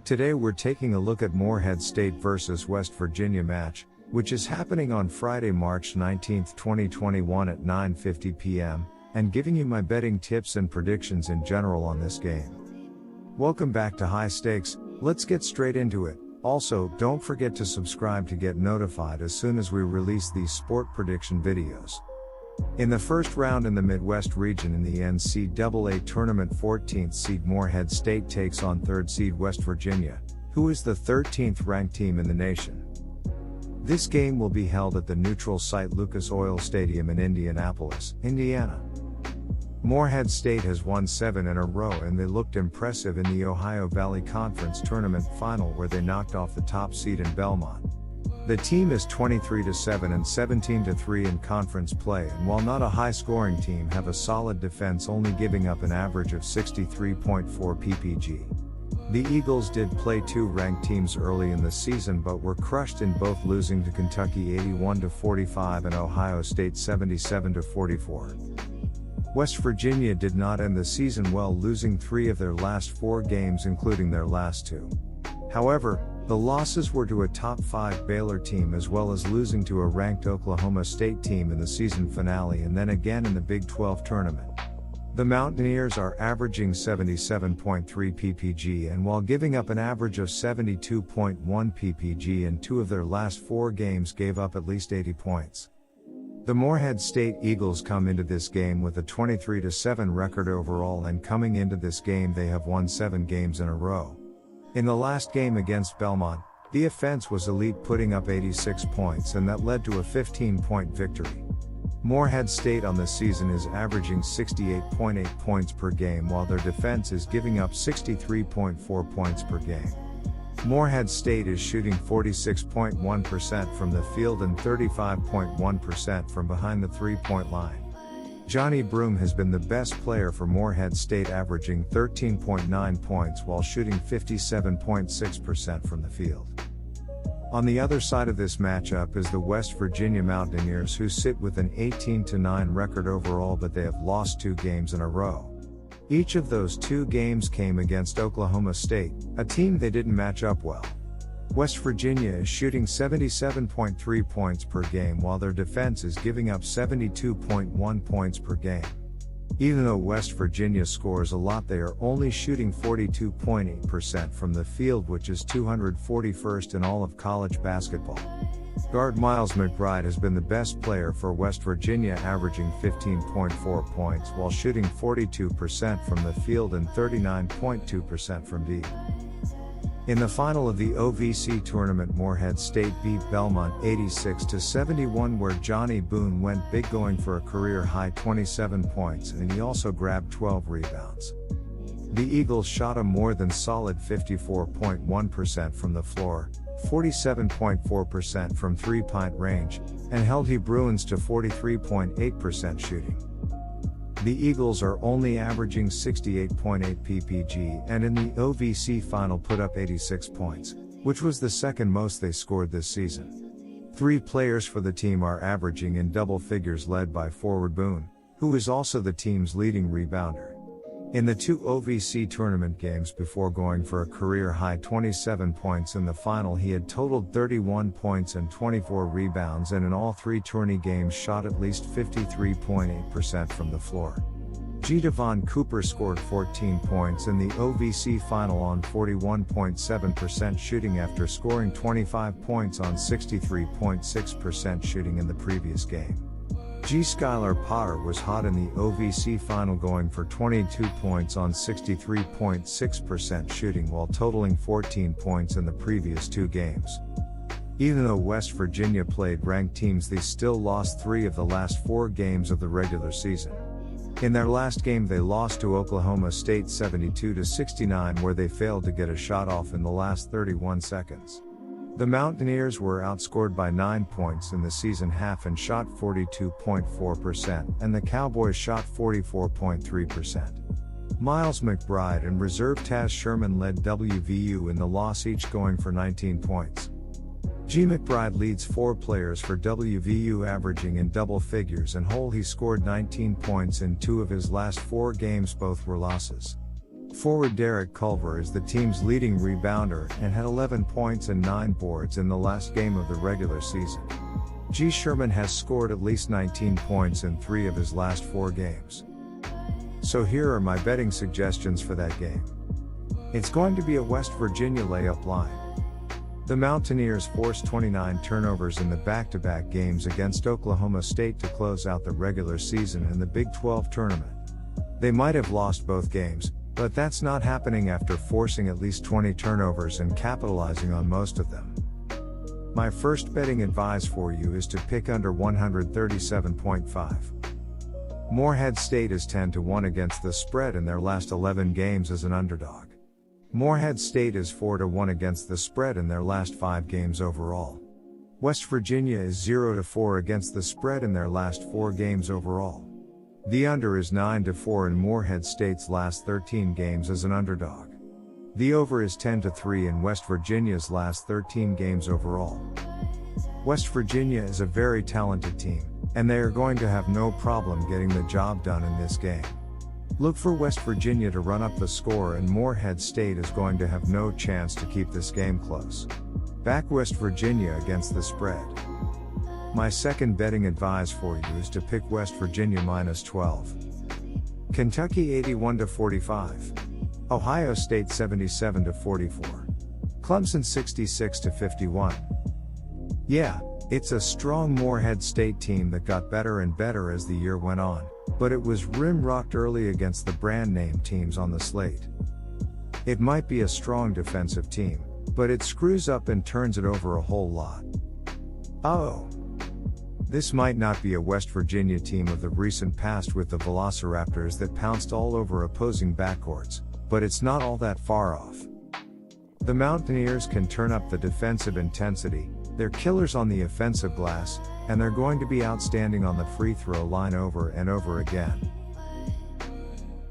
Today we're taking a look at Morehead State vs West Virginia match, which is happening on Friday, March 19, 2021 at 9:50 p.m., and giving you my betting tips and predictions in general on this game. Welcome back to High Stakes. Let's get straight into it. Also, don't forget to subscribe to get notified as soon as we release these sport prediction videos. In the first round in the Midwest region in the NCAA tournament, 14th seed Morehead State takes on 3rd seed West Virginia, who is the 13th ranked team in the nation. This game will be held at the neutral site Lucas Oil Stadium in Indianapolis, Indiana. Morehead State has won 7 in a row, and they looked impressive in the Ohio Valley Conference Tournament final where they knocked off the top seed in Belmont. The team is 23-7 and 17-3 in conference play, and while not a high-scoring team, have a solid defense, only giving up an average of 63.4 ppg. The Eagles did play 2 ranked teams early in the season but were crushed in both, losing to Kentucky 81-45 and Ohio State 77-44. West Virginia did not end the season well, losing 3 of their last 4 games including their last 2. However, the losses were to a top 5 Baylor team, as well as losing to a ranked Oklahoma State team in the season finale and then again in the Big 12 tournament. The Mountaineers are averaging 77.3 ppg, and while giving up an average of 72.1 ppg in 2 of their last 4 games, gave up at least 80 points. The Morehead State Eagles come into this game with a 23-7 record overall, and coming into this game they have won 7 games in a row. In the last game against Belmont, the offense was elite, putting up 86 points, and that led to a 15-point victory. Morehead State on the season is averaging 68.8 points per game, while their defense is giving up 63.4 points per game. Morehead State is shooting 46.1% from the field and 35.1% from behind the three-point line. Johnny Broome has been the best player for Morehead State, averaging 13.9 points while shooting 57.6% from the field. On the other side of this matchup is the West Virginia Mountaineers, who sit with an 18-9 record overall, but they have lost 2 games in a row. Each of those 2 games came against Oklahoma State, a team they didn't match up well. West Virginia is shooting 77.3 points per game, while their defense is giving up 72.1 points per game. Even though West Virginia scores a lot, they are only shooting 42.8% from the field, which is 241st in all of college basketball. Guard Miles McBride has been the best player for West Virginia, averaging 15.4 points while shooting 42% from the field and 39.2% from deep. In the final of the OVC tournament, Morehead State beat Belmont 86-71, where Johnny Boone went big, going for a career-high 27 points, and he also grabbed 12 rebounds. The Eagles shot a more than solid 54.1% from the floor, 47.4% from three-point range, and held Bruins to 43.8% shooting. The Eagles are only averaging 68.8 ppg, and in the OVC final put up 86 points, which was the second most they scored this season. 3 players for the team are averaging in double figures, led by forward Boone, who is also the team's leading rebounder. In the 2 OVC tournament games before going for a career-high 27 points in the final, he had totaled 31 points and 24 rebounds, and in all 3 tourney games shot at least 53.8% from the floor. G. Devon Cooper scored 14 points in the OVC final on 41.7% shooting after scoring 25 points on 63.6% shooting in the previous game. G. Skylar Potter was hot in the OVC final, going for 22 points on 63.6% shooting while totaling 14 points in the previous 2 games. Even though West Virginia played ranked teams, they still lost 3 of the last 4 games of the regular season. In their last game they lost to Oklahoma State 72-69, where they failed to get a shot off in the last 31 seconds. The Mountaineers were outscored by 9 points in the season half and shot 42.4%, and the Cowboys shot 44.3%. Miles McBride and reserve Taz Sherman led WVU in the loss, each going for 19 points. G. McBride leads 4 players for WVU, averaging in double figures, and he scored 19 points in 2 of his last 4 games, both were losses. Forward Derek Culver is the team's leading rebounder and had 11 points and 9 boards in the last game of the regular season. G. Sherman has scored at least 19 points in 3 of his last 4 games. So here are my betting suggestions for that game. It's going to be a West Virginia layup line. The Mountaineers forced 29 turnovers in the back-to-back games against Oklahoma State to close out the regular season in the Big 12 tournament. They might have lost both games, but that's not happening after forcing at least 20 turnovers and capitalizing on most of them. My first betting advice for you is to pick under 137.5. Morehead State is 10-1 against the spread in their last 11 games as an underdog. Morehead State is 4-1 against the spread in their last 5 games overall. West Virginia is 0-4 against the spread in their last 4 games overall. The under is 9-4 in Morehead State's last 13 games as an underdog. The over is 10-3 in West Virginia's last 13 games overall. West Virginia is a very talented team, and they are going to have no problem getting the job done in this game. Look for West Virginia to run up the score, and Morehead State is going to have no chance to keep this game close. Back West Virginia against the spread. My second betting advice for you is to pick West Virginia -12. Kentucky 81-45. Ohio State 77-44. Clemson 66-51. Yeah, it's a strong Morehead State team that got better and better as the year went on, but it was rim-rocked early against the brand-name teams on the slate. It might be a strong defensive team, but it screws up and turns it over a whole lot. Oh. This might not be a West Virginia team of the recent past with the Velociraptors that pounced all over opposing backcourts, but it's not all that far off. The Mountaineers can turn up the defensive intensity, they're killers on the offensive glass, and they're going to be outstanding on the free throw line over and over again.